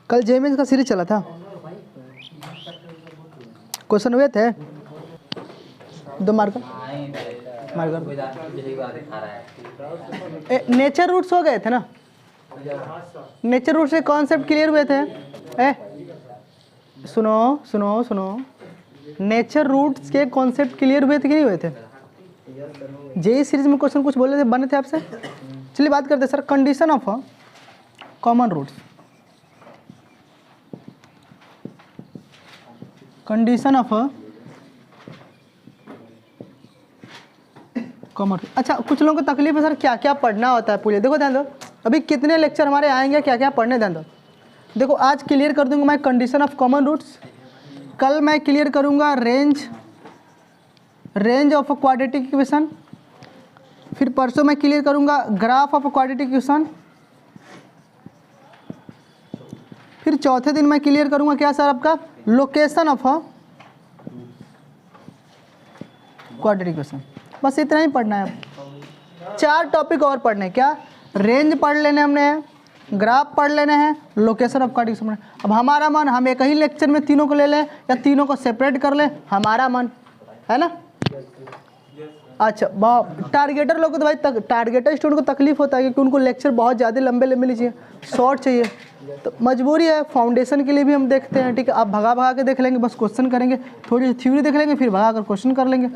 कल जेमेंस का सीरीज चला था, क्वेश्चन हुए थे 2 मार्क। नेचर रूट्स हो गए थे ना, नेचर रूट से कॉन्सेप्ट क्लियर हुए थे। सुनो सुनो सुनो, नेचर रूट्स के कॉन्सेप्ट क्लियर हुए थे कि नहीं हुए थे? जेई सीरीज में क्वेश्चन कुछ बोले थे, बने थे आपसे। चलिए बात करते हैं sir, condition of common roots. Condition of common. अच्छा, कुछ लोगों को तकलीफ है सर क्या क्या पढ़ना होता है पूरे। देखो ध्यान दो, अभी कितने लेक्चर हमारे आएंगे, क्या क्या पढ़ने, ध्यान दो। देखो आज क्लियर कर दूंगा मैं कंडीशन ऑफ कॉमन रूट्स, कल मैं क्लियर करूंगा रेंज ऑफ क्वाड्रेटिक इक्वेशन, फिर परसों मैं क्लियर करूंगा ग्राफ ऑफ क्वाड्रेटिक इक्वेशन, फिर चौथे दिन मैं क्लियर करूंगा क्या सर आपका लोकेशन ऑफ क्वाड्रेटिक इक्वेशन। बस इतना ही पढ़ना है। 4 टॉपिक और पढ़ने हैं, क्या? रेंज पढ़ लेने हमने, ग्राफ पढ़ लेने हैं, लोकेशन ऑफ क्वाड्रेटिक इक्वेशन। अब हमारा मन, हम एक ही लेक्चर में तीनों को ले लें या तीनों को सेपरेट कर लें, हमारा मन है ना। अच्छा, टारगेटर लोग को तो भाई टारगेटर स्टूडेंट को तकलीफ होता है क्योंकि उनको लेक्चर बहुत ज़्यादा लंबे लंबे नहीं चाहिए, शॉर्ट चाहिए, तो मजबूरी है। फाउंडेशन के लिए भी हम देखते हैं, ठीक है। आप भगा भगा के देख लेंगे, बस क्वेश्चन करेंगे, थोड़ी थ्योरी देख लेंगे, फिर भगा कर क्वेश्चन कर लेंगे,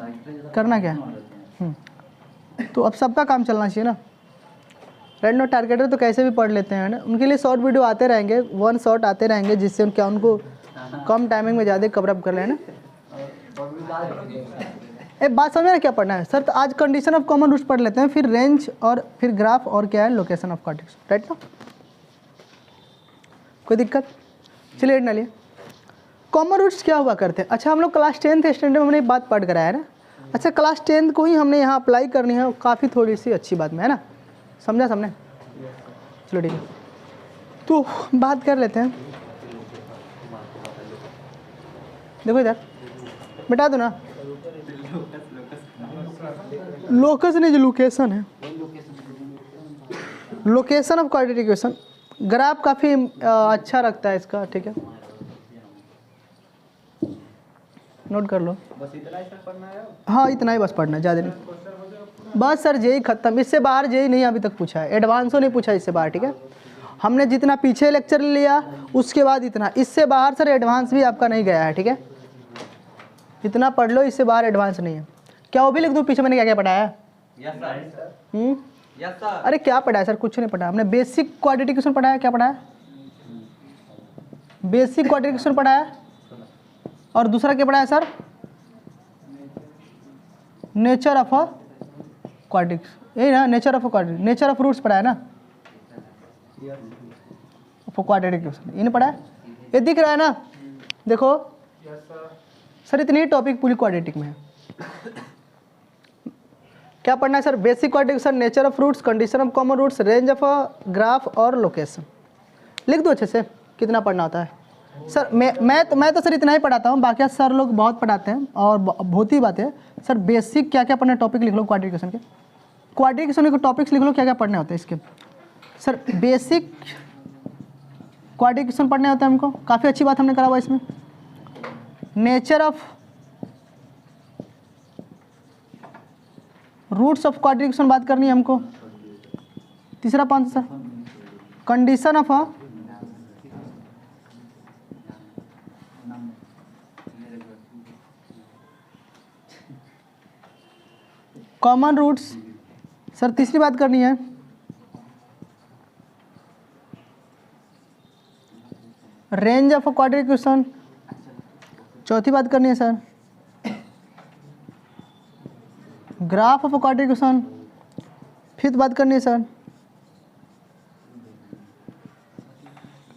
करना क्या है। तो अब सबका काम चलना चाहिए ना। रैंडम टारगेटर तो कैसे भी पढ़ लेते हैं ना, उनके लिए शॉर्ट वीडियो आते रहेंगे, 1 शॉट आते रहेंगे, जिससे क्या उनको कम टाइमिंग में ज़्यादा कवरअप कर लेना। एक बात समझे ना क्या पढ़ना है सर। तो आज कंडीशन ऑफ कॉमन रूट्स पढ़ लेते हैं, फिर रेंज और फिर ग्राफ और क्या है लोकेशन ऑफ क्वाड्रेटिक, राइट ना। कोई दिक्कत? चलिए ना लिए कॉमन रूट्स क्या हुआ करते हैं। अच्छा, हम लोग क्लास 10th स्टैंडर्ड में हमने एक बात पढ़ कर आया है ना। अच्छा, क्लास 10th को ही हमने यहाँ अप्लाई करनी है, काफ़ी थोड़ी सी अच्छी बात में है ना, समझा सबने। चलो ठीक है, तो बात कर लेते हैं। देखो इधर मिटा दो ना, लोकस नहीं जो लोकेशन है, location of quadratic equation. Graph काफ़ी अच्छा रखता है इसका, ठीक है, नोट कर लो। बस इतना ही सर पढ़ना है? हाँ इतना ही बस पढ़ना है, ज़्यादा नहीं। बस सर जेई खत्म, इससे बाहर जेई नहीं अभी तक पूछा है, एडवांसो नहीं पूछा इससे बाहर, ठीक है। हमने जितना पीछे लेक्चर लिया उसके बाद इतना, इससे बाहर सर एडवांस भी आपका नहीं गया है, ठीक है। इतना पढ़ लो, इससे बाहर एडवांस नहीं है। क्या वो भी लिख दूँ पीछे मैंने क्या क्या पढ़ाया? Yes sir. अरे क्या पढ़ाया सर? कुछ नहीं पढ़ाया हमने। बेसिक क्वाड्रेटिक इक्वेशन पढ़ाया, क्या पढ़ाया? बेसिक क्वाड्रेटिक इक्वेशन पढ़ाया, और दूसरा क्या पढ़ाया सर? नेचर ऑफ क्वाड्रेटिक, यही ना, nature of quadratic, nature of roots पढ़ाया ना, क्वाड्रेटिक इक्वेशन ये नहीं पढ़ाया? ये दिख रहा है ना, देखो सर इतनी टॉपिक पूरी क्वाड्रेटिक में है। क्या पढ़ना है sir? Basic quadratic equation, nature of roots, condition of common roots, range of graph और लोकेशन। लिख दो अच्छे से, कितना पढ़ना होता है सर। मैं तो सर इतना ही पढ़ाता हूँ, बाकी सर लोग बहुत पढ़ाते हैं और बहुत ही बात है सर। बेसिक क्या क्या पढ़ना है टॉपिक लिख लो क्वाड्रेटिक इक्वेशन के, क्वाड्रेटिक इक्वेशन के टॉपिक्स लिख लो, क्या क्या पढ़ने होते हैं इसके सर। बेसिक क्वाड्रेटिक इक्वेशन पढ़ने होता है हमको, काफ़ी अच्छी बात हमने करा हुआ इसमें। Nature of roots of quadratic equation बात करनी है हमको। तीसरा पांच sir, condition of common roots sir. तीसरी बात करनी है रेंज ऑफ क्वाड्रेटिक इक्वेशन। चौथी बात करनी है sir graph of quadratic equation. Fifth बात करनी है sir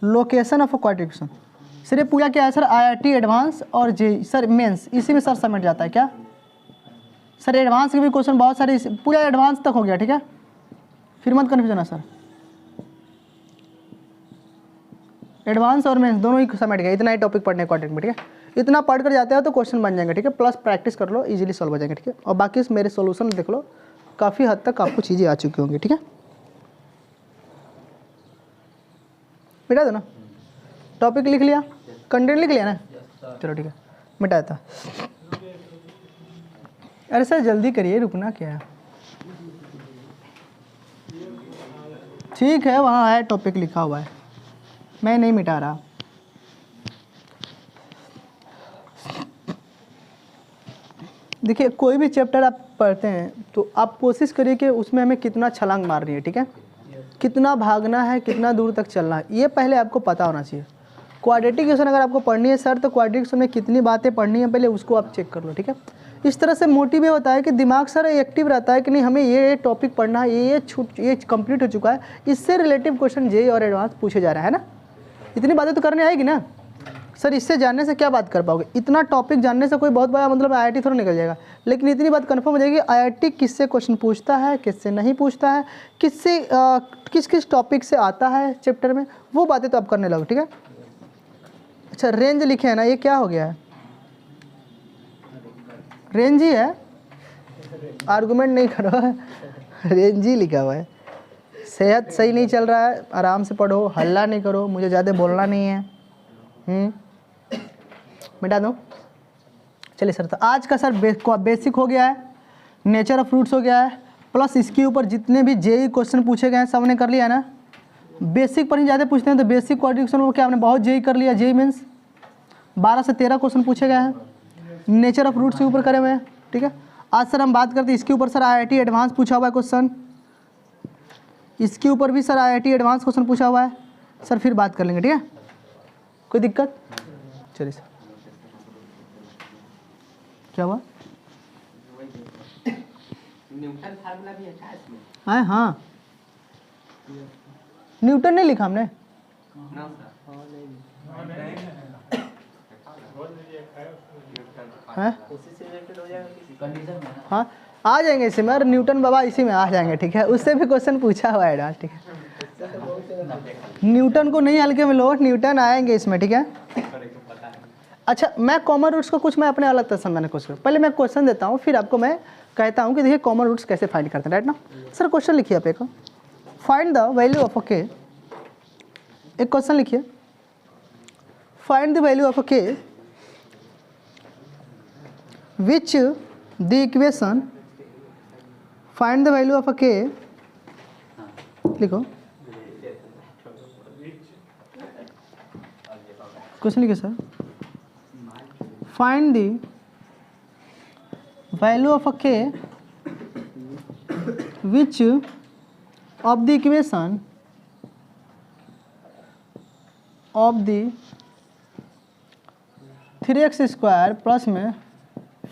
location of quadratic equation. Sir ये पूरा क्या है सर? आईआईटी एडवांस और जे सर मेंस, इसी में सर समेट जाता है क्या सर? एडवांस के भी क्वेश्चन बहुत सारे, पूरा एडवांस तक हो गया, ठीक है, फिर मत कन्फ्यूजन है सर। एडवांस और मेंस दोनों ही समेट गया, इतना ही टॉपिक पढ़ने क्वाड्रेटिक में, ठीक है। इतना पढ़ कर जाते हो तो क्वेश्चन बन जाएंगे, ठीक है, प्लस प्रैक्टिस कर लो, इजीली सॉल्व हो जाएंगे, ठीक है। और बाकी मेरे सॉल्यूशन देख लो, काफ़ी हद तक आपको चीज़ें आ चुकी होंगी, ठीक है। मिटा दो ना। टॉपिक लिख लिया, कंटेंट लिख लिया ना, चलो ठीक है, मिटा देता। अरे सर जल्दी करिए, रुकना क्या है। ठीक है, वहाँ है टॉपिक लिखा हुआ है, मैं नहीं मिटा रहा। देखिए कोई भी चैप्टर आप पढ़ते हैं तो आप कोशिश करिए कि उसमें हमें कितना छलांग मारनी है, ठीक है, कितना भागना है, कितना दूर तक चलना है, ये पहले आपको पता होना चाहिए। क्वाड्रेटिक इक्वेशन अगर आपको पढ़नी है सर, तो क्वाड्रेटिक इक्वेशन में कितनी बातें पढ़नी है पहले उसको आप चेक कर लो, ठीक है। इस तरह से मोटिव ये होता है कि दिमाग सर एक्टिव रहता है कि नहीं हमें ये टॉपिक पढ़ना है, ये कंप्लीट हो चुका है, इससे रिलेटिव क्वेश्चन जेईई और एडवांस पूछे जा रहे हैं ना। इतनी बातें तो करने आएगी ना सर, इससे जानने से क्या बात कर पाओगे, इतना टॉपिक जानने से कोई बहुत बड़ा मतलब आईआईटी थोड़ा निकल जाएगा, लेकिन इतनी बात कंफर्म हो जाएगी आईआईटी किससे क्वेश्चन पूछता है, किससे नहीं पूछता है, किससे किस किस टॉपिक से आता है चैप्टर में, वो बातें तो आप करने लगो, ठीक है। अच्छा रेंज लिखे है ना, ये क्या हो गया है, रेंज ही है, आर्गुमेंट नहीं करो, रेंज ही लिखा हुआ है। सेहत सही नहीं चल रहा है, आराम से पढ़ो, हल्ला नहीं करो, मुझे ज़्यादा बोलना नहीं है। मिटा दो। चलिए सर, तो आज का सर बेसिक हो गया है, नेचर ऑफ फ्रूट्स हो गया है, प्लस इसके ऊपर जितने भी जेईई क्वेश्चन पूछे गए हैं सब ने कर लिया ना। बेसिक पर ही ज़्यादा पूछते हैं तो बेसिक क्वाड्रेटिक को क्या हमने बहुत जेईई कर लिया, जेईई मीन्स 12 से 13 क्वेश्चन पूछे गए हैं, नेचर ऑफ फ्रूट्स के ऊपर करे हुए हैं, ठीक है। आज सर हम बात करते हैं इसके ऊपर सर आईआईटी एडवांस पूछा हुआ है क्वेश्चन, इसके ऊपर भी सर आईआईटी एडवांस क्वेश्चन पूछा हुआ है सर, फिर बात कर लेंगे, ठीक है, कोई दिक्कत। चलिए सर, क्या हुआ, न्यूटन फार्मूला भी अच्छा है इसमें। हाँ न्यूटन नहीं लिखा हमने, हाँ आ जाएंगे इसी में, और न्यूटन बाबा इसी में आ जाएंगे, ठीक है, उससे भी क्वेश्चन पूछा हुआ है एडवांस, ठीक है। न्यूटन को नहीं हल्के में लो, न्यूटन आएंगे इसमें, ठीक है। अच्छा मैं कॉमन रूट्स को कुछ मैं अपने अलग तरह समझाने की कोशिश करूँ, पहले मैं क्वेश्चन देता हूँ फिर आपको मैं कहता हूँ कि देखिए कॉमन रूट्स कैसे फाइंड करते हैं, राइट ना। सर क्वेश्चन लिखिए आप एक, find the value of a k, एक क्वेश्चन लिखिए, find the value of a k which the equation, find the value of a k, लिखो क्वेश्चन लिखिए sir, find the value of a k which of the equation of the 3x square plus में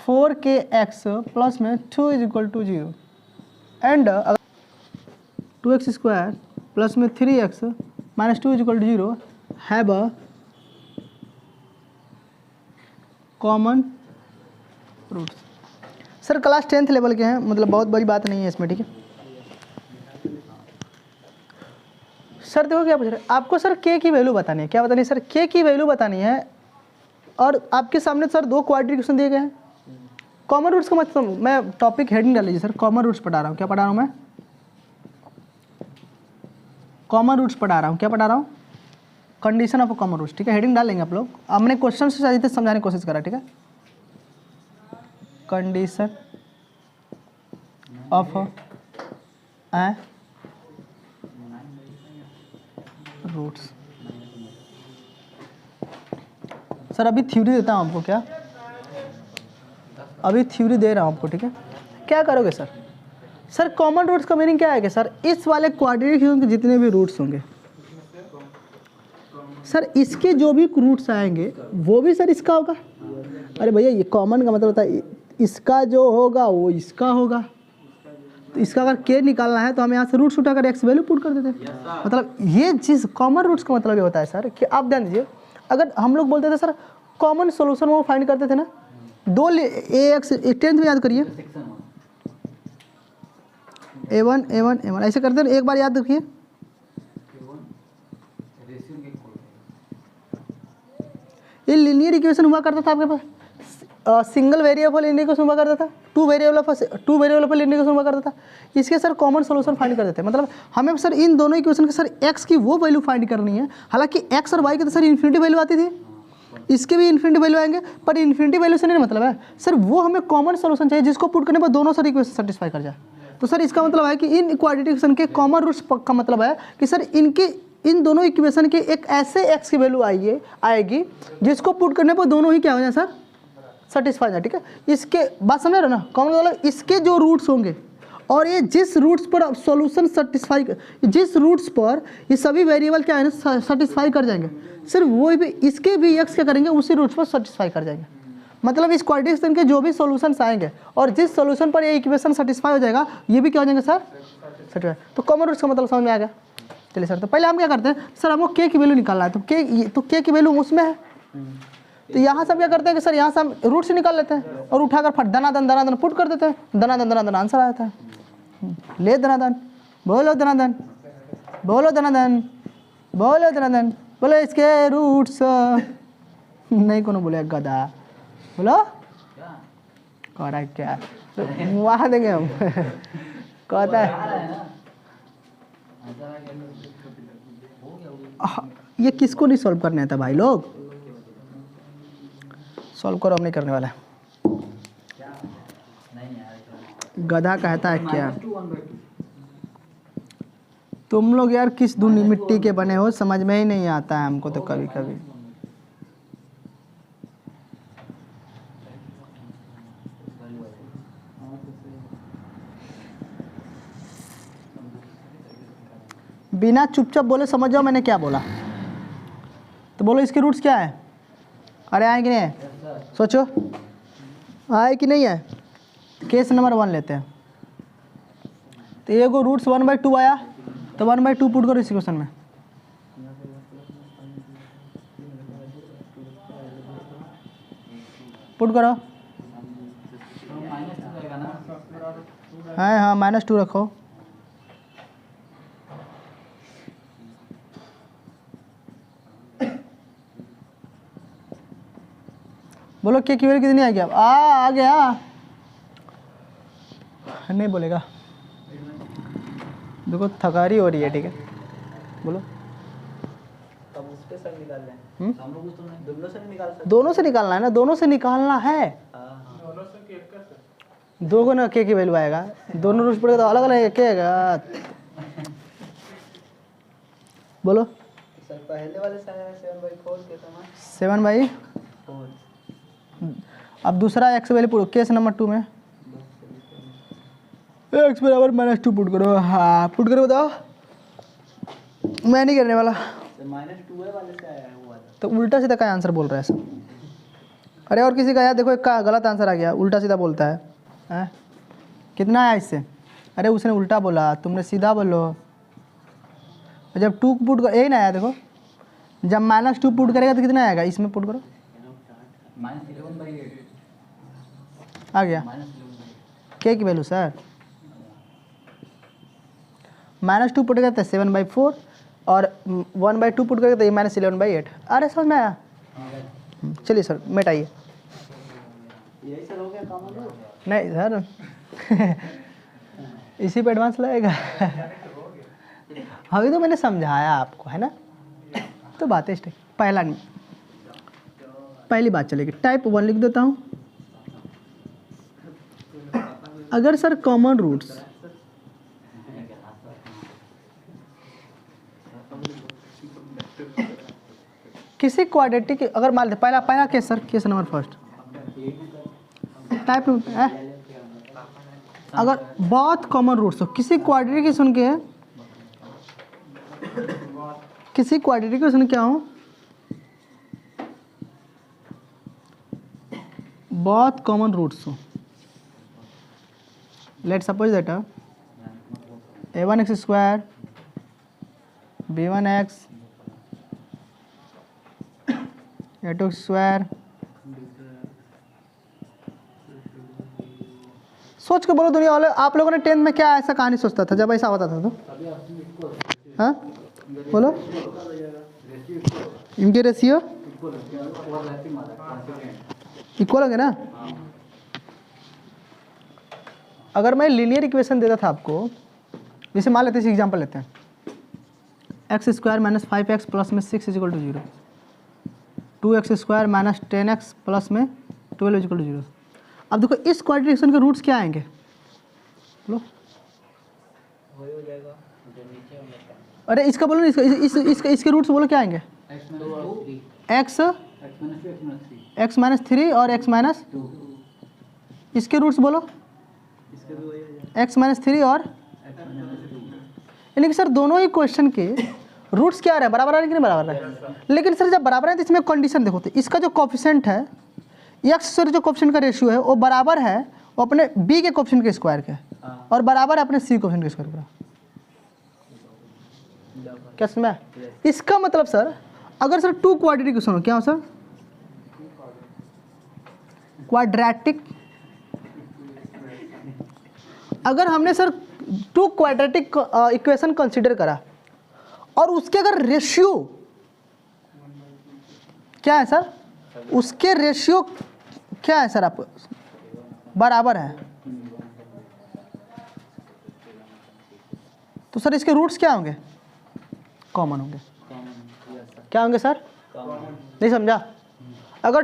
4kx plus में 2 is equal to 0 and 2x square plus में 3x minus 2 is equal to 0 have a common roots. Sir class 10th level के हैं, मतलब बहुत बड़ी बात नहीं है इसमें, ठीक है। सर देखो क्या पूछ रहे हैं आपको, सर के की वैल्यू बतानी है, क्या बतानी है सर, के की वैल्यू बतानी है, और आपके सामने सर दो क्वाड्रेटिक इक्वेशन दिए गए हैं। कॉमन रूट्स का मतलब मैं टॉपिक हेडिंग डाल लीजिए सर, कॉमन रूट्स पढ़ा रहा हूँ, क्या पढ़ा रहा हूँ मैं, कॉमन रूट्स पढ़ा रहा हूँ, क्या पढ़ा रहा हूँ, कंडीशन ऑफ कॉमन रूट्स, ठीक है, हेडिंग डाल लेंगे आप लोग। हमने क्वेश्चन से ज़्यादा समझाने की कोशिश करा, ठीक है, condition of a roots. Sir अभी थ्योरी देता हूँ आपको, क्या अभी थ्योरी दे रहा हूँ आपको, ठीक है। क्या करोगे सर, सर कॉमन रूट्स का मीनिंग क्या है कि सर इस वाले क्वाड्रेटिक के जितने भी रूट्स होंगे सर, इसके जो भी रूट्स आएंगे वो भी सर इसका होगा। अरे भैया ये कॉमन का मतलब होता है इसका जो होगा वो इसका होगा, तो इसका अगर के निकालना है तो हम यहाँ से रूट्स उठाकर एक्स वैल्यू पुट कर देते हैं। मतलब ये चीज़ कॉमन रूट्स का मतलब ये होता है सर कि आप ध्यान दीजिए, अगर हम लोग बोलते थे सर कॉमन सोल्यूशन वो फाइंड करते थे ना, दो ए एक्स 10th में याद करिए, a1 ऐसे करते हैं, एक बार याद रखिए, ये लीनियर इक्वेशन हुआ करता था आपके पास, सिंगल वेरिएबल इंडिकेशन हुआ करता था, टू वेरिएबल पर इंडिकेशन हुआ करता था। इसके सर कॉमन सोल्यूशन फाइंड कर देते हैं। मतलब हमें सर इन दोनों इक्वेशन के सर एक्स की वो वैल्यू फाइंड करनी है। हालांकि एक्स और वाई की तो सर इन्फिनिटी वैल्यू आती थी, इसके भी इन्फिनिटी वैल्यू आएंगे, पर इन्फिनिटी वैल्यू से नहीं मतलब है सर, वो हमें कॉमन सोल्यूशन चाहिए जिसको पुट करने पर दोनों सर इक्वेशन सेटिस्फाई कर जाए। तो सर इसका मतलब है कि इन क्वाड्रेटिक इक्वेशन के कॉमन रूट्स का मतलब है कि सर इन दोनों इक्वेशन के एक ऐसे एक्स की वैल्यू आएगी जिसको पुट करने पर दोनों ही क्या हो जाए सर, सेटिस्फाई जाए। ठीक है, इसके बात समझ रहे हो ना, कॉमन मतलब इसके जो रूट्स होंगे और ये जिस रूट्स पर सॉल्यूशन सेटिस्फाई, जिस रूट्स पर ये सभी वेरिएबल क्या है ना सेटिस्फाई कर जाएंगे, सिर्फ वो भी इसके भी एक्स क्या करेंगे उसी रूट्स पर सेटिस्फाई कर जाएंगे। मतलब इस क्वाड्रेटिक इक्वेशन के जो भी सॉल्यूशंस आएंगे और जिस सॉल्यूशन पर ये इक्वेशन सेटिस्फाई हो जाएगा, ये भी क्या हो जाएंगे सर, सेटिस्फाई। तो कॉमन रूट्स का मतलब समझ में आ गया। चलिए सर, तो पहले हम क्या करते हैं सर, हमको के की वैल्यू निकालना है। तो के की वैल्यू उसमें है, तो यहाँ से हम क्या करते हैं कि सर यहाँ से हम रूट से निकाल लेते हैं और उठाकर फट दनादन पुट कर देते हैं, दनादन आंसर आ जाता है। ले दनादन, बोलो दनादन, बोलो दनादन, बोलो दनादन, बोलो इसके रूट्स नहीं कोनो बोले गधा, बोलो कह क्या वहाँ देंगे हम कहता है ये किसको नहीं सॉल्व करने आता भाई लोग, सॉल्व करो, हम नहीं करने वाला है। गधा कहता है क्या, तुम लोग यार किस दुनिया मिट्टी के बने हो, समझ में ही नहीं आता है हमको तो कभी कभी। बिना चुपचाप बोले समझ जाओ मैंने क्या बोला, तो बोलो इसके रूट्स क्या है। अरे आए कि नहीं है, सोचो आए कि नहीं है। केस नंबर 1 लेते हैं, तो ये को रूट्स 1/2 आया, तो 1/2 पुट करो इस इक्वेशन में। पुट करो, हाँ -2 रखो। बोलो के की वैल्यू कितनी आ गया, आ गया नहीं बोलेगा, देखो थकारी हो रही है। ठीक है, बोलो तब उस पे सर निकाल लें, हम लोग तो नहीं, दोनों से नहीं निकाल सकते। दोनों से निकालना है ना, दोनों से निकालना है, दोनों से केक कर सकते। दो को ना के की वैल्यू आएगा, दोनों रूट्स पड़ेगा तो अलग अलग के आएगा। बोलो सर पहले वाले से आया 7/4 के समान 7/4। अब दूसरा एक्स वैल्यू केस नंबर 2 में एक्स बराबर -2 पुट करो। हाँ पुट करो, बताओ, मैं नहीं करने वाला। -2 वाले से आया है वो वाला, तो उल्टा सीधा का आंसर बोल रहा है सब। अरे और किसी का यार देखो, एक का गलत आंसर आ गया, उल्टा सीधा बोलता है। हैं कितना आया इससे, अरे उसने उल्टा बोला, तुमने सीधा बोलो। जब 2 पुट कर यही ना आया, देखो जब -2 पुट करेगा तो कितना आएगा, इसमें पुट करो, -11/8 आ गया के की वैल्यू सर। -2 पुट करते 7/4 और 1/2 पुट करके तो ये -11/8। अरे समझ में आया। चलिए सर मिटाइए। यही सर हो गया कॉमन रूट। नहीं सर इसी पे एडवांस लगेगा। अभी तो मैंने समझाया आपको, है ना, तो बातें पहली बात चलेगी। टाइप 1 लिख देता हूँ। अगर सर कॉमन रूट्स किसी क्वाड्रेटिक, अगर मान लेते पहला case sir, case number first type है, अगर बहुत कॉमन रूट्स हो किसी क्वाड्रेटिक इक्वेशन के, किसी क्वाड्रेटिक इक्वेशन क्या हो, बहुत कॉमन रूट्स हो। Let suppose that a1x² b1x a2x²। सोच के बोलो दुनिया वाले, आप लोगों ने 10th में क्या ऐसा कहानी सोचता था जब ऐसा होता था तो, हाँ बोलो, इनके रेशियो इक्वल होंगे ना। अगर मैं लीनियर इक्वेशन देता था आपको, जैसे मान लेते हैं, एग्जाम्पल लेते हैं, x square minus 5x plus में 6 is equal to 0, 2x square minus 10x plus में 12 इज इक्वल टू 0। अब देखो इस क्वाड्रेटिक इक्वेशन के रूट्स क्या आएंगे, बोलो। वही हो जाएगा जो नीचे होंगे। अरे इसका बोलो ना, इसके रूट्स बोलो क्या आएंगे। एक्स माइनस 3 और x माइनस, इसके रूट्स बोलो। इसके भी वही हो जाएगा। x माइनस 3 और, यानी कि सर दोनों ही क्वेश्चन के रूट्स क्या आ रहे हैं, बराबर आ रहे हैं कि नहीं बराबर आ रहे हैं। लेकिन सर जब बराबर है तो इसमें कंडीशन देखो, तो इसका जो कोफिशिएंट है, x सर जो कोफिशिएंट का रेशियो है वो बराबर है वो अपने b के कोफिशिएंट के स्क्वायर के, और बराबर है अपने c कोफिशिएंट के स्क्वायर का। क्या समझ में आया? इसका मतलब सर अगर सर टू क्वाड्रेटिक इक्वेशन हो, क्या हो सर, क्वाड्रेटिक, अगर हमने sir two quadratic equation consider करा और उसके अगर रेशियो क्या है सर, उसके रेशियो क्या है सर, आपको बराबर है, तो सर इसके रूट्स क्या होंगे, कॉमन होंगे। क्या होंगे सर, नहीं समझा। अगर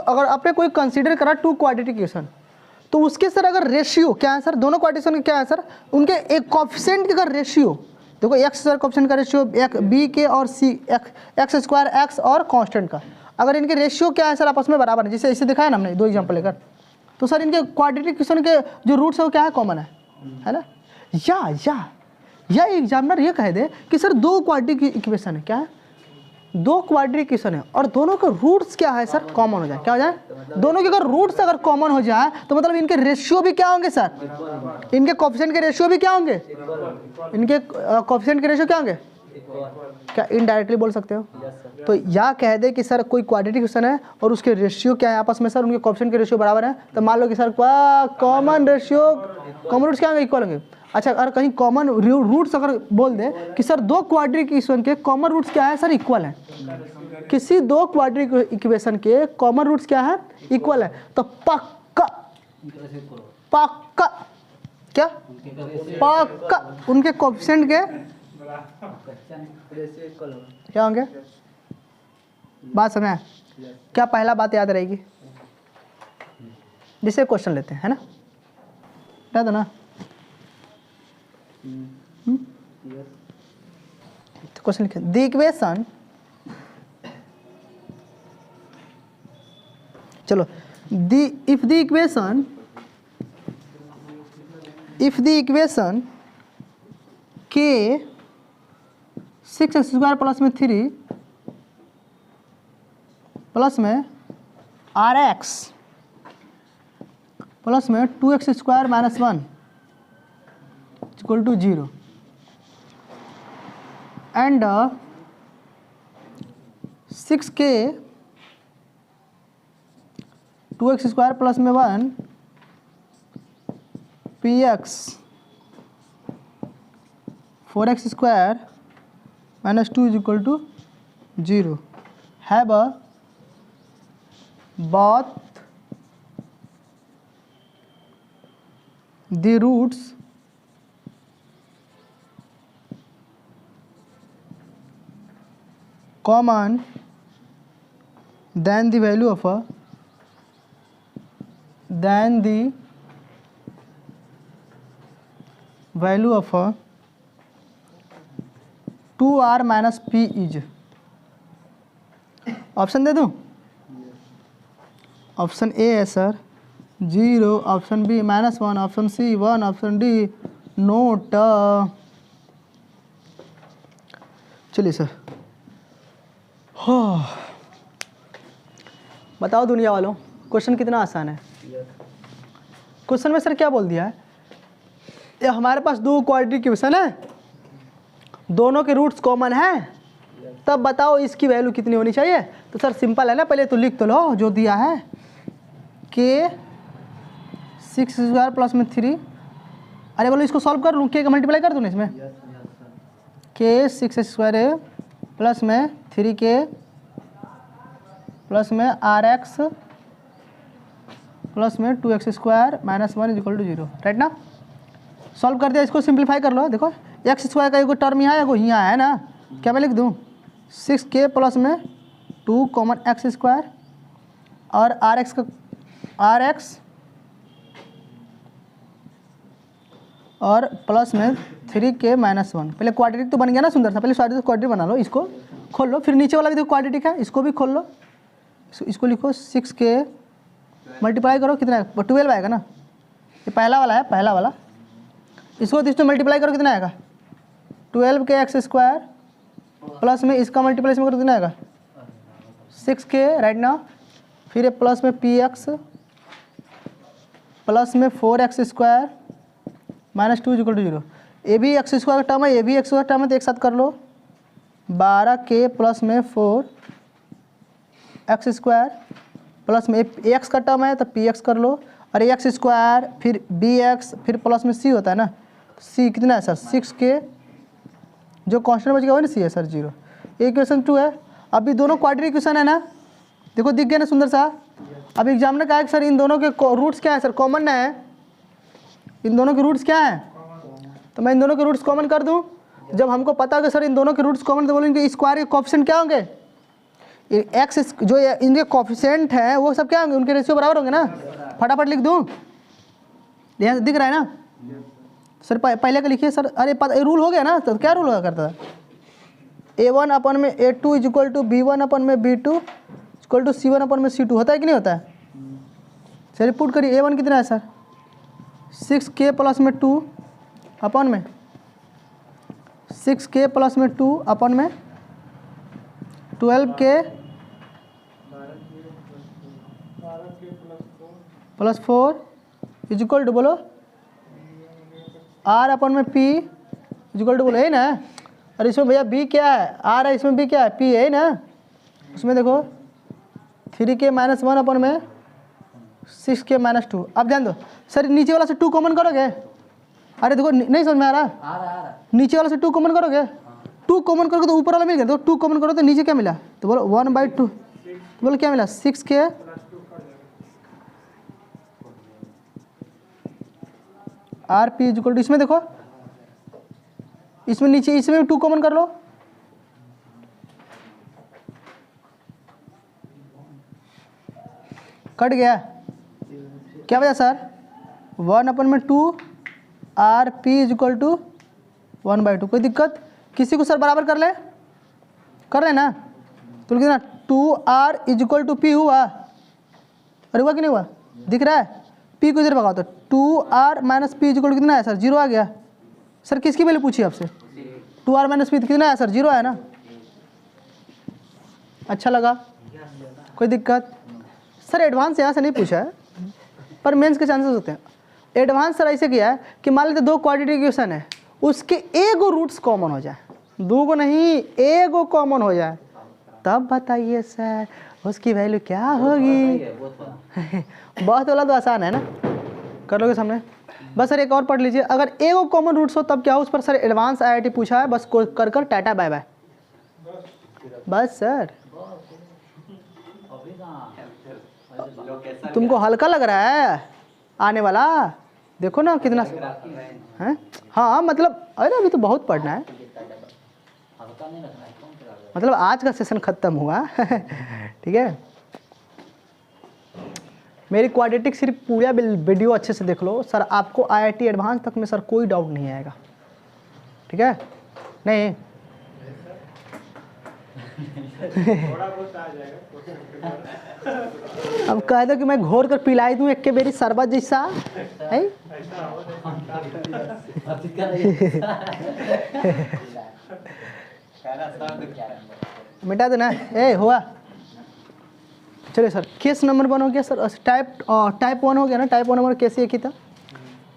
अगर आपने कोई कंसीडर करा टू क्वाड्रेटिक इक्वेशन, तो उसके सर अगर रेशियो क्या है सर, दोनों क्वाड्रेटिक क्या है सर, उनके एक कोफिशिएंट का रेशियो देखो, एक्स सर कोफिशिएंट का रेशियो बी के और सी, एक्स स्क्वायर एक्स और कांस्टेंट का, अगर इनके रेशियो क्या है सर आपस में बराबर है, जैसे इसे दिखाया ना हमने दो एग्जांपल लेकर, तो सर इनके क्वाड्रेटिक इक्वेशन के जो रूट्स है वो क्या है, कॉमन है ना। या एग्जामिनर ये कह दे कि सर दो क्वाड्रेटिक इक्वेशन है, क्या है, दो क्वाड्रेटिक इक्वेशन है और दोनों के रूट्स क्या है सर, कॉमन हो जाए, क्या हो जाए, दोनों के अगर रूट्स अगर कॉमन हो जाए तो मतलब इनके रेशियो भी क्या होंगे सर, इनके कोफिशिएंट के रेशियो भी क्या होंगे, इनके कोफिशिएंट के रेशियो क्या होंगे, क्या इनडायरेक्टली बोल सकते हो। तो या कह दे कि सर कोई क्वाड्रेटिक इक्वेशन है और उसके रेशियो क्या है आपस में सर, उनके कोफिशिएंट के रेशियो बराबर है, तो मान लो कि sir common ratio, common roots क्या होंगे, इक्वल होंगे। अच्छा, अगर कहीं कॉमन रूट्स अगर बोल दे कि सर दो क्वाड्रेटिक इक्वेशन के कॉमन रूट्स क्या है सर, इक्वल है, किसी दो क्वाड्रेटिक इक्वेशन के कॉमन रूट्स क्या है, इक्वल है, तो पक्का क्या, पक्का उनके कोफिशिएंट के क्या होंगे। बात समझ आया? क्या पहला बात याद रहेगी, जिसे क्वेश्चन लेते हैं, है ना, याद है ना। तो क्वेश्चन लिखे, द इक्वेशन, चलो, इफ द इक्वेशन के 6x स्क्वायर प्लस में 3 प्लस में RX प्लस में 2x square minus 1 equal to 0 and 6k 2x square plus में 1 px 4x square minus 2 is equal to 0 have both the roots common than the value of a 2r minus p is. Option दे दूं, option A है sir 0, option B -1, option C 1, option D not. चलिए sir, हो बताओ दुनिया वालों, question कितना आसान है। क्वेश्चन में सर क्या बोल दिया है, ये हमारे पास दो क्वाड्रेटिक इक्वेशन है, दोनों के रूट्स कॉमन है, तब बताओ इसकी वैल्यू कितनी होनी चाहिए। तो सर सिंपल है ना, पहले तो लिख तो लो जो दिया है, के 6 स्क्वायर प्लस में 3, अरे बोलो इसको सॉल्व कर लूँ, के का मल्टीप्लाई कर दूँ ना इसमें, के 6 स्क्वायर प्लस में 3k प्लस में RX प्लस में 2x square minus 1 equal to 0, right ना। सॉल्व कर दिया, इसको सिंप्लीफाई कर लो। देखो एक्स स्क्वायर का एगो टर्म यहाँ एगो यहाँ है ना, क्या मैं लिख दूँ 6k प्लस में 2 कॉमन एक्स स्क्वायर और आर एक्स और प्लस में 3k माइनस 1। पहले क्वाड्रेटिक तो बन गया ना सुंदर सा, पहले क्वाड्रेटिक बना लो, इसको खोल लो, फिर नीचे वाला भी देखो क्वाड्रेटिक है, इसको भी खोल लो, इसको लिखो 6k मल्टीप्लाई करो कितना है 12 आएगा ना, ये पहला वाला है पहला वाला, इसको तो इसमें मल्टीप्लाई करो कितना आएगा 12k एक्स स्क्वायर प्लस में इसका मल्टीप्लाई में करो कितना आएगा 6k, राइट ना। फिर ये प्लस में px प्लस में 4x square minus 2 equal to 0। ये भी एक्स स्क्वायर का टर्म है, ये भी एक्स स्क्वायर टर्म है, तो एक साथ कर लो 12k प्लस में 4x स्क्वायर प्लस में एक्स का टर्म है तो px कर लो, और एक्स स्क्वायर फिर bx फिर प्लस में c होता है ना, c कितना है सर 6k, जो कांस्टेंट बच गया वो ना c है सर 0। ये इक्वेशन 2 है। अभी दोनों क्वाड्रेटिक इक्वेशन है ना, देखो दिख गया ना सुंदर सा। अब एग्जाम ने कहा कि सर इन दोनों के रूट्स क्या है सर, कॉमन ना है, इन दोनों के रूट्स क्या हैं, तो मैं इन दोनों के रूट्स कॉमन कर दूं। जब हमको पता होगा सर इन दोनों के रूट्स कॉमन, तो बोलेंगे स्क्वायर के कोफिशिएंट क्या होंगे, एक्स जो इनके कोफिशिएंट हैं वो सब क्या होंगे, उनके रेशियो बराबर होंगे ना। फटाफट लिख दूं, यहाँ दिख रहा है ना सर, पहले का लिखिए सर। अरे पता रूल हो गया ना, तो क्या रूल हुआ करता था a1 अपन में a2 इक्वल टू b1 अपन में b2 इक्वल टू c1 अपन में c2, होता है कि नहीं होता है। चलिए पुट करिए, a1 कितना है सर 6k प्लस में 2 अपन में 6k प्लस में 2 अपन में 12k प्लस 4 इक्वल टू बोलो r अपन में p इक्वल टू बोलो है ना। और इसमें भैया b क्या है, r है, इसमें b क्या है p है ना। उसमें देखो 3k माइनस 1 अपन में 6k माइनस 2। अब ध्यान दो सर, नीचे वाला से 2 कॉमन करोगे, अरे देखो नहीं समझ में आ रहा, नीचे वाला से 2 कॉमन करोगे, 2 कॉमन करोगे तो ऊपर वाला मिल गया, तो 2 कॉमन करो तो नीचे क्या मिला, तो बोलो 1/2, तो बोलो क्या मिला 6k R P equal to, इसमें देखो इसमें नीचे इसमें भी 2 कॉमन कर लो, कट गया, क्या बचा सर 1 अपन में 2 आर पी इक्वल टू 1/2। कोई दिक्कत, किसी को सर बराबर कर ले ना, तो कितना 2r इक्वल टू पी हुआ, अरे हुआ कि नहीं हुआ, दिख रहा है, p को इधर भगाओ तो 2r minus P equal to कितना है सर 0 आ गया। सर किसकी वैल्यू पूछी आपसे, 2r माइनस पी कितना है सर 0 है ना। अच्छा लगा, कोई दिक्कत सर, एडवांस यहाँ से नहीं पूछा है पर मेंस के चांसेस होते हैं। एडवांस सर ऐसे किया है कि मान लेते 2 क्वाड्रेटिक इक्वेशन है, उसके एगो रूट्स कॉमन हो जाए, 2 को नहीं एगो कॉमन हो जाए, तब बताइए सर उसकी वैल्यू क्या होगी। बहुत वाला तो आसान है ना, कर लोगे सामने। बस सर एक और पढ़ लीजिए, अगर एगो कॉमन रूट्स हो तब क्या हो, उस पर सर एडवांस IIT पूछा है, बस कर कर टाटा बाय बाय, बस सर। तुमको हल्का लग रहा है आने वाला, देखो ना कितना है। हाँ मतलब अरे अभी तो बहुत पढ़ना है, मतलब आज का सेशन खत्म हुआ। ठीक है, मेरी क्वाड्रेटिक सिर्फ पूरा वीडियो अच्छे से देख लो सर, आपको IIT एडवांस तक में सर कोई डाउट नहीं आएगा, ठीक है। नहीं अब कह दो कि मैं घोर कर पिलाई दूं एक के बेरी शरबत जैसा है। मिटा दो ना, ए हुआ। चलिए सर, केस नंबर 1 हो गया सर, टाइप 1 हो गया ना, टाइप 1 नंबर केस एक ही था।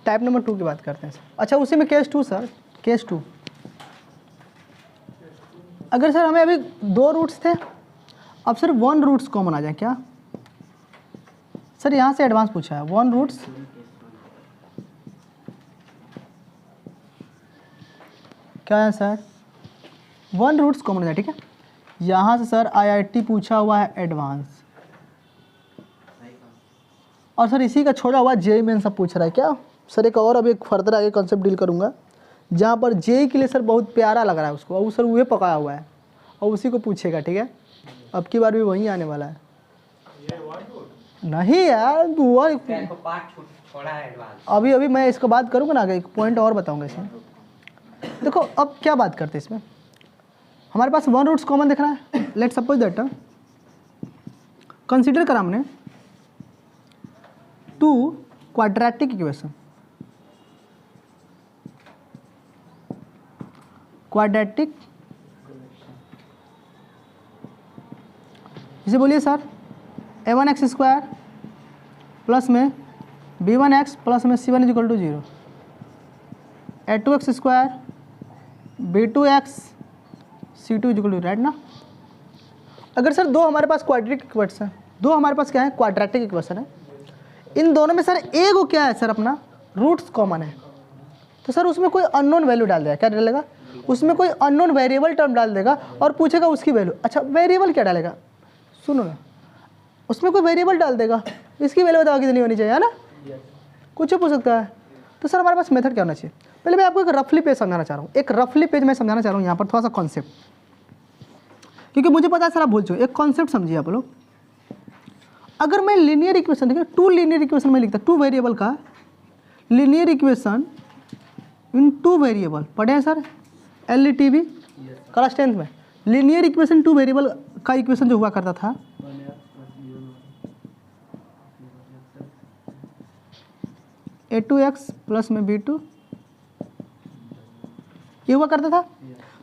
टाइप नंबर 2 की बात करते हैं सर। अच्छा उसी में केस 2 सर, केस 2 अगर सर हमें अभी 2 रूट्स थे, अब सर 1 रूट्स कॉमन आ जाए क्या सर, यहाँ से एडवांस पूछा है 1 रूट्स क्या है सर, 1 रूट्स कॉमन आ जाए, ठीक है। यहाँ से सर IIT पूछा हुआ है एडवांस, और सर इसी का छोड़ा हुआ जेई मेन सब पूछ रहा है क्या सर? एक और अभी एक फर्दर आगे कॉन्सेप्ट डील करूँगा जहाँ पर जेई के लिए सर बहुत प्यारा लग रहा है उसको, और वो सर वही पकाया हुआ है और उसी को पूछेगा, ठीक है? अब की बार भी वही आने वाला है। नहीं यार वो अभी अभी मैं इसको बात करूँगा ना, आगे एक पॉइंट और बताऊँगा इसमें। देखो अब क्या बात करते हैं इसमें, हमारे पास वन रूट्स कॉमन दिख रहा है। लेट सपोज दैट कंसीडर करा हमने टू क्वाड्रेटिक इक्वेशन, क्वाड्रेटिक इसे बोलिए सर a1x² प्लस में b1x प्लस में c1 = 0, a2x² b2x c2 = 0, right ना? अगर सर दो हमारे पास क्वाड्रेटिक इक्वेशन है, दो हमारे पास क्या है क्वाड्रेटिक इक्वेशन है, इन दोनों में सर एक को क्या है सर अपना रूट्स कॉमन है, तो सर उसमें कोई अननोन वैल्यू डाल देगा। क्या डालेगा? उसमें कोई अननोन वेरिएबल टर्म डाल देगा और पूछेगा उसकी वैल्यू। अच्छा वेरिएबल क्या डालेगा? सुनो ना, उसमें कोई वेरिएबल डाल देगा, इसकी वैल्यू बताओ कितनी होनी चाहिए, है ना? कुछ पूछ सकता है। तो सर हमारे पास मेथड क्या होना चाहिए? पहले मैं आपको एक रफली पेज समझाना चाह रहा हूँ, एक रफली पेज मैं समझाना चाह रहा हूँ यहाँ पर थोड़ा सा कॉन्सेप्ट, क्योंकि मुझे पता है सर आप भूल चुके। एक कॉन्सेप्ट समझिए आप लोग। अगर मैं लीनियर इक्वेशन देखिए, टू लीनियर इक्वेशन में लिखता, टू वेरिएबल का linear equation in two variable पढ़े हैं सर LTV क्लास 10th में। लीनियर इक्वेशन टू वेरिएबल का इक्वेशन जो हुआ करता था a2x प्लस में b2 ये हुआ करता था।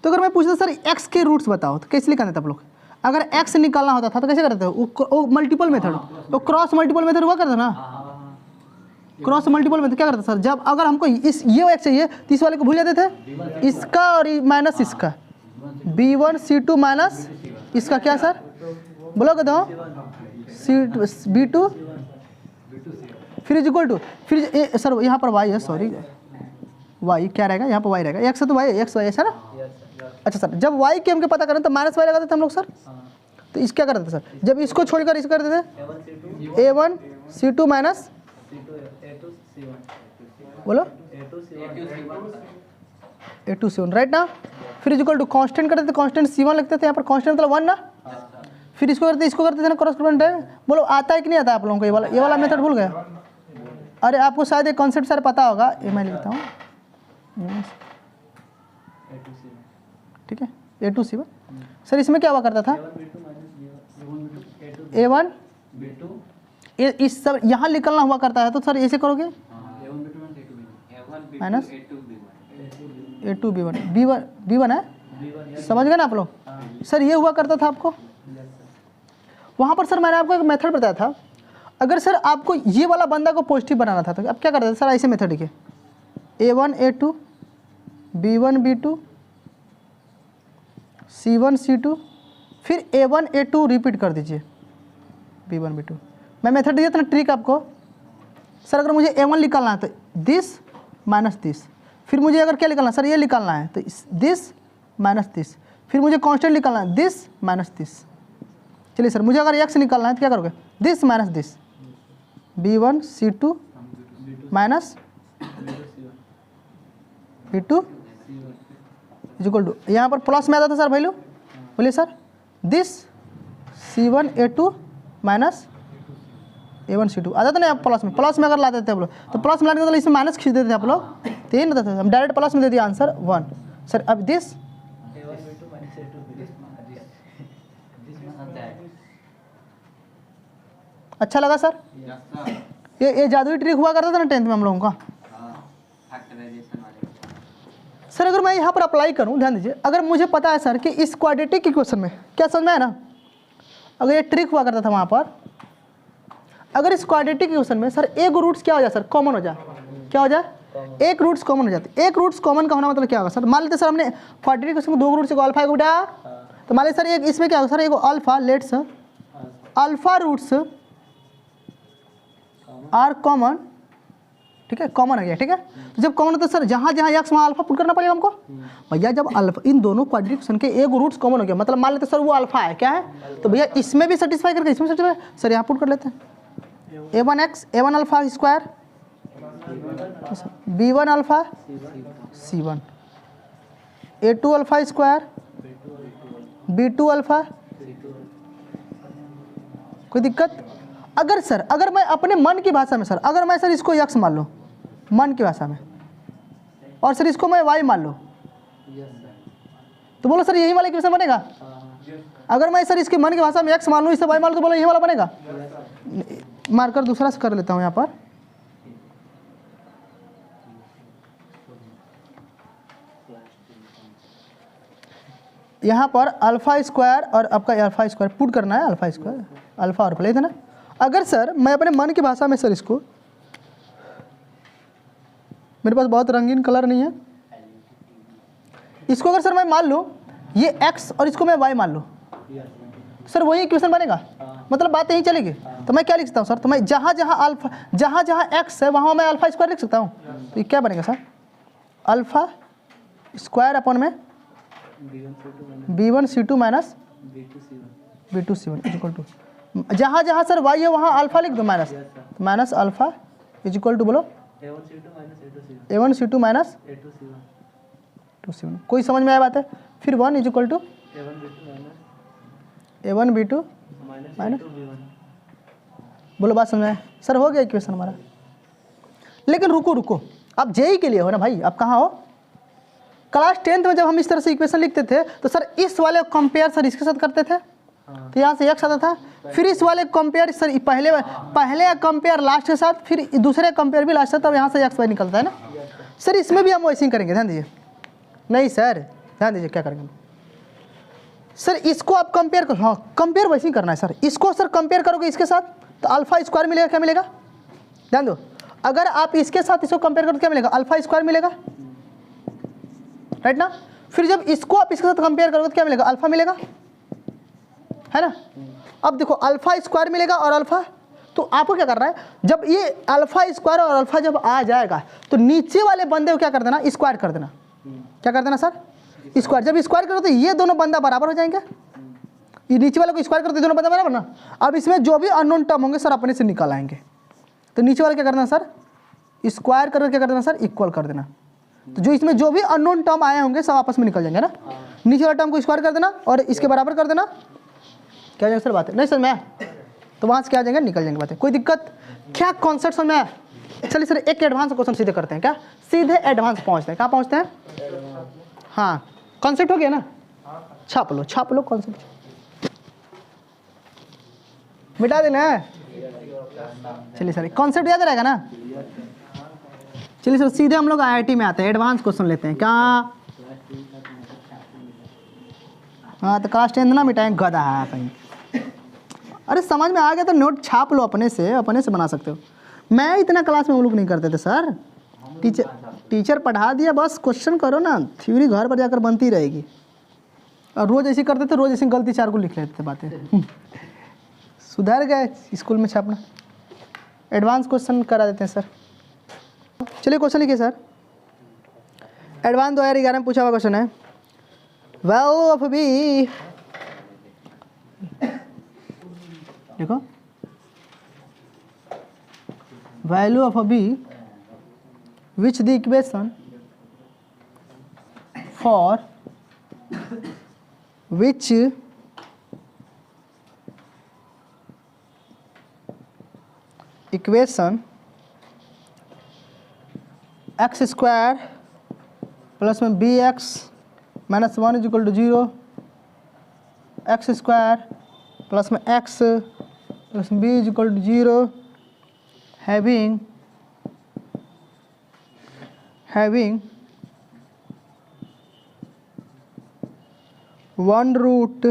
तो अगर मैं पूछता सर x के रूट्स बताओ तो कैसे निकालते थे आप लोग? अगर x निकालना होता था तो कैसे करते थे? वो मल्टीपल मेथड, तो क्रॉस मल्टीपल मेथड हुआ करता ना। क्रॉस मल्टीपल मेथड क्या करता सर? जब अगर हमको इस ये x चाहिए तो इस वाले को भूल जाते थे, इसका और माइनस इसका, b1 c2 माइनस इसका क्या सर बोलोगे तो b2 फिर इज इक्वल टू फिर सर यहाँ पर y है, सॉरी y क्या रहेगा यहाँ पर y रहेगा, x है तो y है, x y है ना। अच्छा सर जब y के हमको पता करें तो माइनस y लगाते थे हम लोग सर। तो इस क्या करते थे सर? जब इसको छोड़कर इस करते थे a1 c2 माइनस बोलो a2 c1, राइट ना। फिर इज इक्वल टू कांस्टेंट करते थे, कांस्टेंट c1 लिखते थे, यहाँ पर कांस्टेंट मतलब 1 ना। फिर इसको करते थे ना क्रॉस कॉम्पोनेंट। बोलो आता है कि नहीं आता है आप लोगों को? ये वाला मेथड भूल गए? अरे आपको शायद एक कॉन्सेप्ट सर पता होगा, ये मैं लिखता हूँ, ठीक है a2 c1। सर इसमें क्या हुआ करता था? a1 इस सब यहाँ निकलना हुआ करता है, तो सर ऐसे करोगे माइनस a2 b1 है, समझ गए ना आप लोग? सर ये हुआ करता था आपको वहाँ पर। सर मैंने आपको एक मेथड बताया था, अगर सर आपको ये वाला बंदा को पॉजिटिव बनाना था तो अब क्या करते थे सर? ऐसे मेथड लिखे a1 a2 b1 b2 c1 c2 फिर a1 a2 रिपीट कर दीजिए b1 b2। मैं मेथड दिया था ना ट्रिक आपको। सर अगर मुझे a1 निकालना है तो दिस माइनस दिस, फिर मुझे अगर क्या निकालना है सर? ये निकालना है तो दिस माइनस दिस, फिर मुझे कांस्टेंट निकालना है दिस माइनस दिस। चलिए सर मुझे अगर x निकालना है तो क्या करोगे? This minus this, b1 c2 minus b2 is equal to, यहाँ पर प्लस में आता था सर वैल्यू, बोलिए sir this c1 a2 minus a1 c2 आता था ना आप प्लस में अगर लाते थे आप लोग, तो प्लस में लाने के इसमें माइनस खींच देते थे आप लोग, तो ये नहीं था, हम डायरेक्ट प्लस में दे दिया आंसर 1। सर अब दिस अच्छा लगा सर? ये जादुई ट्रिक हुआ करता था ना 10th में हम लोगों का। सर अगर मैं यहाँ पर अप्लाई करूँ, ध्यान दीजिए, अगर मुझे पता है सर कि इस क्वाड्रेटिक इक्वेशन में क्या समझ में है ना, अगर ये ट्रिक हुआ करता था वहाँ पर, अगर इस क्वाड्रेटिक इक्वेशन में सर एक रूट्स क्या हो जाए सर? कॉमन हो जाए। क्या हो जाए? एक रूट्स कॉमन हो जाते। एक रूट्स कॉमन का होना मतलब क्या होगा सर? मान लेते सर हमने क्वाड्रेटिक इक्वेशन में दो रूट्स को अल्फा को उठाया, तो मान लेते सर एक इसमें क्या होगा सर? एक alpha, let's alpha roots are common, ठीक है, कॉमन हो गया, ठीक है। तो जब कॉमन होता है सर जहाँ जहाँ एक्स वहाँ अल्फा पुट करना पड़ेगा हमको भैया। जब अल्फा इन दोनों क्वाड्रेटिक इक्वेशन के एक रूट्स कॉमन हो गया, मतलब मान लेते सर वो अल्फा है, क्या है, तो भैया इसमें भी सेटिस्फाई करके इसमें सेटिस्फाई, सर यहाँ पुट कर लेते हैं A1x A1 alpha square B1 alpha C1 A2 alpha square B2 alpha. कोई दिक्कत? अगर सर, अगर मैं अपने मन की भाषा में सर, अगर मैं सर इसको x मान लूँ मन की भाषा में, और सर इसको मैं y मान लूँ, तो बोलो सर यही वाला इक्वेशन बनेगा? अगर मैं सर इसके मन की भाषा में x मान लूँ, इसे y मान लूँ, तो बोलो यही वाला बनेगा? मार्कर दूसरा से कर लेता हूँ यहाँ पर। यहाँ पर अल्फा स्क्वायर और आपका अल्फा स्क्वायर पुट करना है, अल्फा स्क्वायर अल्फा और प्लस है ना। अगर सर मैं अपने मन की भाषा में सर इसको, मेरे पास बहुत रंगीन कलर नहीं है, इसको अगर सर मैं मान लूँ ये x और इसको मैं y मान लूँ, सर वही इक्वेशन बनेगा? मतलब बात यही चलेगी। तो मैं क्या लिख सकता हूँ सर? तो मैं जहाँ जहाँ x है वहाँ मैं अल्फा स्क्वायर लिख सकता हूँ। तो ये क्या बनेगा सर? अल्फा स्क्वायर अपॉन में B1 C2 minus B2 C1 is equal to, जहाँ जहाँ सर y है वहाँ अल्फा लिख दो minus, minus alpha is equal to बोलो A1 C2 minus A2 C1। कोई समझ में आया बात है? फिर 1 is equal to A1 B2 minus, बोलो बात समझ में आया? सर हो गया इक्वेशन हमारा। लेकिन रुको, आप जेई के लिए हो ना भाई, आप कहाँ हो? क्लास 10th में जब हम इस तरह से इक्वेशन लिखते थे तो सर इस वाले कंपेयर सर इसके साथ करते थे, तो यहाँ से x आता था, फिर इस वाले कंपेयर सर पहले कंपेयर लास्ट के साथ, फिर दूसरे कंपेयर भी लास्ट से, तब यहाँ से x y निकलता है ना। सर इसमें भी हम वैसे ही करेंगे, ध्यान दीजिए। नहीं सर ध्यान दीजिए क्या करेंगे सर, इसको आप कंपेयर करो, हाँ कंपेयर वैसे ही करना है सर। इसको सर कंपेयर करोगे इसके साथ तो अल्फा स्क्वायर मिलेगा, क्या मिलेगा? ध्यान दो, अगर आप इसके साथ इसको कंपेयर करो तो क्या मिलेगा? अल्फा स्क्वायर मिलेगा, राइट ना। फिर जब इसको आप इसके साथ कंपेयर करोगे तो क्या मिलेगा? अल्फा मिलेगा, है ना। अब देखो अल्फा स्क्वायर मिलेगा और अल्फा, तो आपको क्या करना है, जब ये अल्फा स्क्वायर और अल्फा जब आ जाएगा तो नीचे वाले बंदे को क्या कर देना? स्क्वायर कर देना। क्या कर देना सर? स्क्वायर। जब स्क्वायर करो तो ये दोनों बंदा बराबर हो जाएंगे, ये नीचे वाले को स्क्वायर करो तो दोनों बंदा बराबर ना। अब इसमें जो भी अननोन टर्म होंगे सर अपने से निकल आएंगे, तो नीचे वाले क्या करना सर? स्क्वायर करके क्या कर देना सर? इक्वल कर देना। तो जो इसमें जो भी अननोन टर्म आए होंगे सब आपस में निकल जाएंगे ना। नीचे वाला टर्म को स्क्वायर कर देना और इसके बराबर कर देना, क्या जाएगा सर? बात है नहीं सर मैं, तो वहाँ से क्या आ जाएंगे? निकल जाएंगे बातें। कोई दिक्कत? क्या कॉन्सेप्ट समझ में आया? चलिए सर एक एडवांस क्वेश्चन सीधे करते हैं, क्या सीधे एडवांस पहुँचते हैं? कहाँ पहुँचते हैं? हाँ कॉन्सेप्ट हो गया ना, छाप लो कॉन्सेप्ट, मिटा देना है। चलिए सर कॉन्सेप्ट याद रहेगा ना। चलिए सर सीधे हम लोग IIT में आते हैं, एडवांस क्वेश्चन लेते हैं। क्या? हाँ तो क्लास 10 ना मिटाएं, गधा है कहीं। अरे समझ में आ गया तो नोट छाप लो, अपने से बना सकते हो। मैं इतना क्लास में हम लोग नहीं करते थे सर, टीचर पढ़ा दिया बस, क्वेश्चन करो ना, थ्योरी घर पर जाकर बनती रहेगी। और रोज़ ऐसे करते थे, रोज़ ऐसी गलती 4 को लिख लेते थे बातें। सुधर गए स्कूल में छापना। एडवांस क्वेश्चन करा देते हैं सर। चलिए क्वेश्चन लिखिए सर। एडवांस 2011 में पूछा हुआ क्वेश्चन है, वैल्यू ऑफ बी, देखो value of b which the equation for which equation x square plus में bx minus 1 is equal to 0, x square plus में x प्लस में b is equal to 0 having 1 root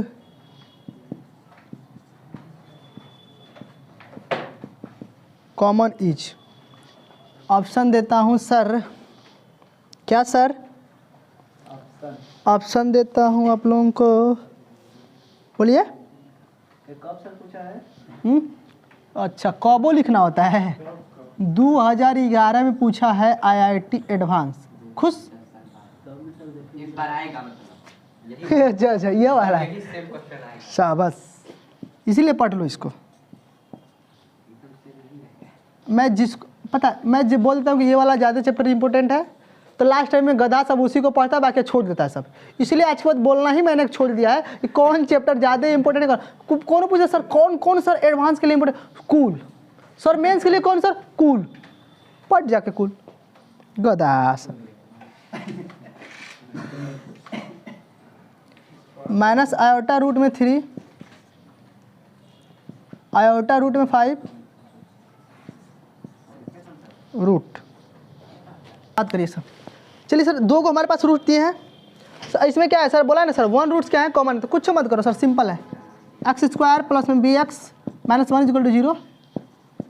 common इज। Option देता हूँ sir, क्या sir? Option देता हूँ आप लोगों को, बोलिए। एक ऑप्शन पूछा है। अच्छा कॉबो लिखना होता है। 2011 में पूछा है IIT एडवांस। खुश? इस बार आएगा मतलब। अच्छा ये वाला है, शाबाश, इसीलिए पढ़ लो इसको। मैं जिसको पता है, मैं जो बोलता हूँ कि ये वाला ज़्यादा चैप्टर इंपॉर्टेंट है, तो लास्ट टाइम में गधा सब उसी को पढ़ता है, बाकी छोड़ देता है सब। इसलिए आज के बाद बोलना ही मैंने छोड़ दिया है कि कौन चैप्टर ज़्यादा इंपॉर्टेंट है। कौन पूछा सर कौन सर एडवांस के लिए इंपॉर्टेंट? कूल। सर मेंस के लिए कौन सर? कूल। पढ़ जाके कूल गधा सर। माइनस आयोटा रूट में 3, आयोटा रूट में 5 रूट। बात करिए सर। चलिए सर, 2 को हमारे पास रूट दिए हैं सर। इसमें क्या है सर, बोला है ना सर 1 रूट्स क्या है कॉमन, तो कुछ मत करो सर, सिंपल है। एक्स स्क्वायर प्लस में b x minus 1 equal to 0,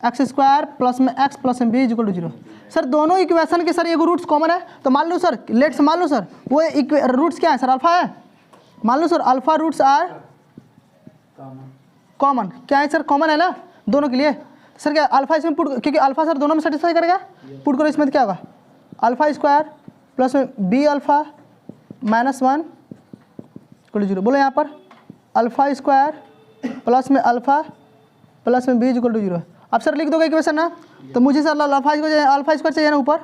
x square plus में एक्स प्लस में बी इक्वल टू 0। सर दोनों इक्वेशन के सर एक रूट्स कॉमन है, तो मान लो सर, लेट्स मान लो सर वो रूट्स क्या है सर, अल्फा है। मान लो sir alpha roots are common. क्या है सर, कॉमन है ना दोनों के लिए। सर क्या अल्फा इसमें पुट, क्योंकि अल्फा सर दोनों में सेटिस्फाई करेगा, पुट करो इसमें तो क्या होगा, अल्फा स्क्वायर प्लस में b alpha minus 1 equal to 0। बोलो यहाँ पर अल्फा स्क्वायर प्लस में अल्फा प्लस में बी इक्वल टू 0। अब सर लिख दोगे इक्वेशन ना, तो मुझे सर अल्फा स्क्वायर चाहिए ना ऊपर।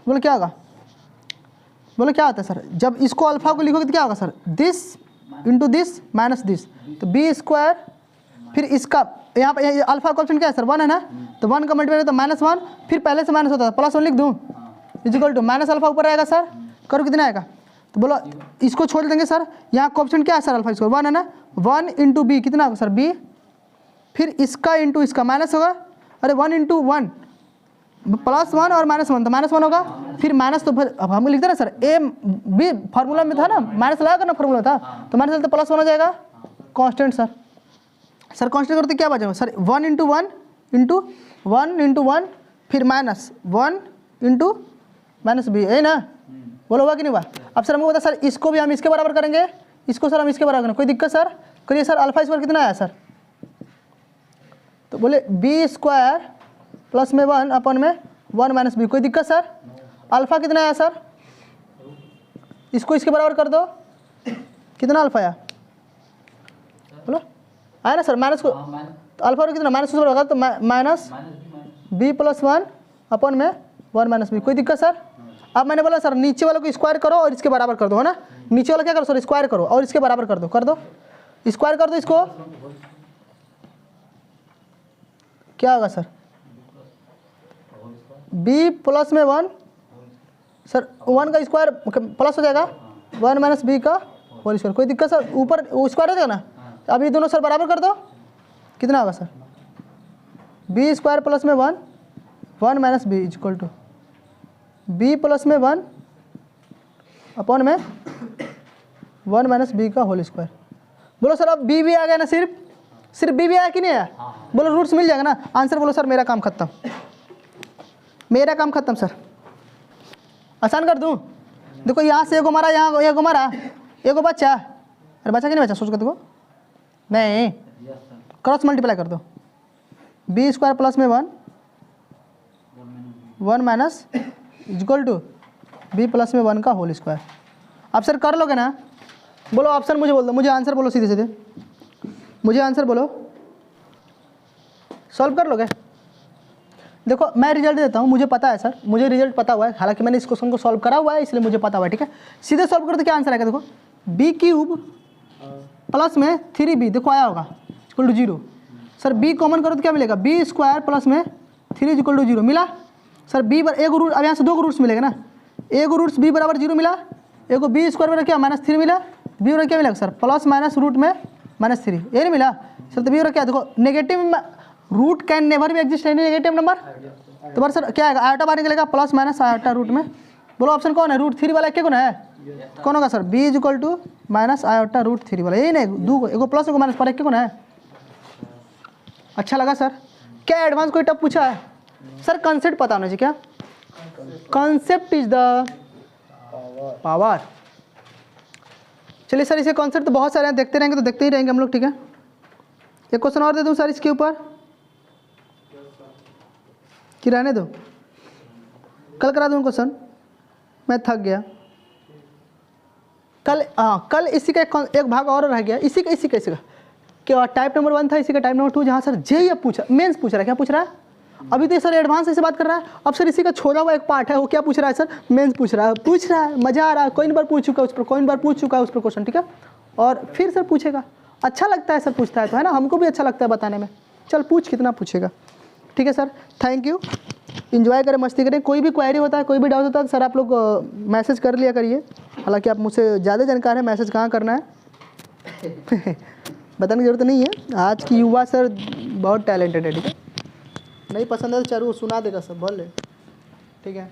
बोलो क्या होगा, बोलो क्या होता है सर, जब इसको अल्फा को लिखोगे तो क्या होगा sir, this into this minus this, तो बी स्क्वायर फिर इसका यहाँ पर अल्फा का ऑप्शन क्या है सर 1 है ना, तो 1 का मल्टीप्लाई तो -1, फिर पहले से माइनस होता था +1 लिख दूँ इक्वल टू माइनस अल्फा ऊपर आएगा सर, करो कितना आएगा, तो बोलो इसको छोड़ देंगे सर। यहाँ का ऑप्शन क्या है सर, अल्फा स्क्वायर 1 है ना, 1 इंटू बी कितना होगा सर बी, फिर इसका इंटू इसका माइनस होगा, अरे 1 इंटू 1 +1 और -1 तो -1 होगा, फिर माइनस, तो फिर अब हम लिखते हैं ना सर ए बी फार्मूला में था ना, माइनस लगा करना फार्मूला था, तो माइनस तो +1 हो जाएगा कांस्टेंट सर। सर कांस्टेंट करते क्या बचेगा सर, 1 इंटू 1 इंटू 1 इंटू 1 फिर -1 इंटू माइनस बी, है ना। बोलो हुआ कि नहीं हुआ। अब सर हमको बता सर इसको भी हम इसके बराबर करेंगे, इसको सर हम इसके बराबर करेंगे, कोई दिक्कत सर, करिए सर। अल्फा स्क्वायर कितना आया सर, तो बोले बी स्क्वायर प्लस में 1 अपन में 1 माइनस बी, कोई दिक्कत सर। अल्फा कितना आया सर, इसको इसके बराबर कर दो, कितना अल्फा आया, बोलो आया ना सर, माइनस को तो अल्फा और कितना माइनस होगा, तो माइनस बी प्लस 1 अपन में 1 माइनस बी, कोई दिक्कत सर। अब मैंने बोला सर नीचे वालों को स्क्वायर करो और इसके बराबर कर दो, है ना। नीचे वाला क्या करो सर, स्क्वायर करो और इसके बराबर कर दो स्क्वायर कर दो इसको, क्या होगा सर, b प्लस में 1 सर, 1 का स्क्वायर प्लस हो जाएगा 1 माइनस बी का होल स्क्वायर, कोई दिक्कत सर, ऊपर स्क्वायर हो जाएगा ना। तो अब ये दोनों सर बराबर कर दो, कितना होगा सर, बी स्क्वायर प्लस में 1 minus b equal to b plus में 1 अपॉन में 1 माइनस बी का होल स्क्वायर। बोलो सर अब बी भी आ गया ना, सिर्फ बी भी आया कि नहीं आया, बोलो रूट्स मिल जाएगा ना। आंसर बोलो सर, मेरा काम खत्म, मेरा काम खत्म सर। आसान कर दूं, देखो यहाँ से एगो मारा, यहाँ एगो मारा, एगो बच्चा, अरे बच्चा कि नहीं बच्चा, सोच कर देखो, नहीं क्रॉस मल्टीप्लाई कर दो, बी स्क्वायर प्लस में 1 minus equal to b plus में 1 का होल स्क्वायर। अब सर कर लोगे ना, बोलो ऑप्शन मुझे बोल दो, मुझे आंसर बोलो सीधे सीधे, मुझे आंसर बोलो, सॉल्व कर लोगे। देखो मैं रिजल्ट देता हूँ, मुझे पता है सर, मुझे रिजल्ट पता हुआ है, हालांकि मैंने इस क्वेश्चन को सॉल्व करा हुआ है इसलिए मुझे पता हुआ है, ठीक है। सीधे सॉल्व करो तो क्या आंसर आएगा, देखो बी क्यूब प्लस में 3b, देखो आया होगा equal to 0। Sir b common करो तो क्या मिलेगा, बी स्क्वायर प्लस में 3 इक्वल टू 0 मिला सर। बी पर एक रूट, अब यहाँ से 2 रूट्स मिलेगा ना, एक रूट्स बी बराबर 0 मिला, एक बी स्क्वायर बराबर क्या -3 मिला, बी बराबर क्या मिलेगा सर, प्लस माइनस रूट में -3, ये नहीं मिला सर। तो बी बराबर क्या, देखो नेगेटिव रूट कैन नेवर भी एग्जिस्ट एनी नेगेटिव नंबर, तो बार सर क्या आएगा, आयोटा बाहर निकलेगा प्लस माइनस आयोटा रूट में। बोलो ऑप्शन कौन है, √3 वाला क्या कौन है, कौन होगा sir, b equal to minus iota √3 वाला, यही नहीं, दो एगो प्लस एगो माइनस पर एक कौन है। अच्छा लगा सर, क्या एडवांस कोई टफ पूछा है सर, कंसेप्ट पता होना चाहिए, क्या कंसेप्ट इज द पावर। चलिए सर इसे कॉन्सेप्ट तो बहुत सारे हैं, देखते रहेंगे तो देखते ही रहेंगे हम लोग, ठीक है। एक क्वेश्चन और दे दूं सर इसके ऊपर कि रहने दो, कल करा दूं क्वेश्चन, मैं थक गया कल। हाँ कल इसी का एक भाग और रह गया, इसी का क्या टाइप नंबर 1 था, इसी का टाइप नंबर 2, जहाँ सर जे पूछा मेंस पूछ रहा है, क्या पूछ रहा है, अभी तो ये सर एडवांस से बात कर रहा है। अब सर इसी का छोड़ा हुआ एक पार्ट है, वो क्या पूछ रहा है सर, मेंस पूछ रहा है, मज़ा आ रहा है, कोई बार पूछ चुका है उस पर, कोई बार पूछ चुका है उस पर क्वेश्चन, ठीक है, और फिर सर पूछेगा। अच्छा लगता है सर पूछता है तो, है ना, हमको भी अच्छा लगता है बताने में। चल पूछ, कितना पूछेगा, ठीक है सर, थैंक यू, इन्जॉय करें, मस्ती करें। कोई भी क्वेरी होता है, कोई भी डाउट होता है तो सर आप लोग मैसेज कर लिया करिए। हालांकि आप मुझसे ज़्यादा जानकार हैं मैसेज कहाँ करना है बताने की ज़रूरत नहीं है। आज की युवा सर बहुत टैलेंटेड है, ठीक है, नहीं पसंद है तो चलो सुना देगा सब, बोल ले, ठीक है।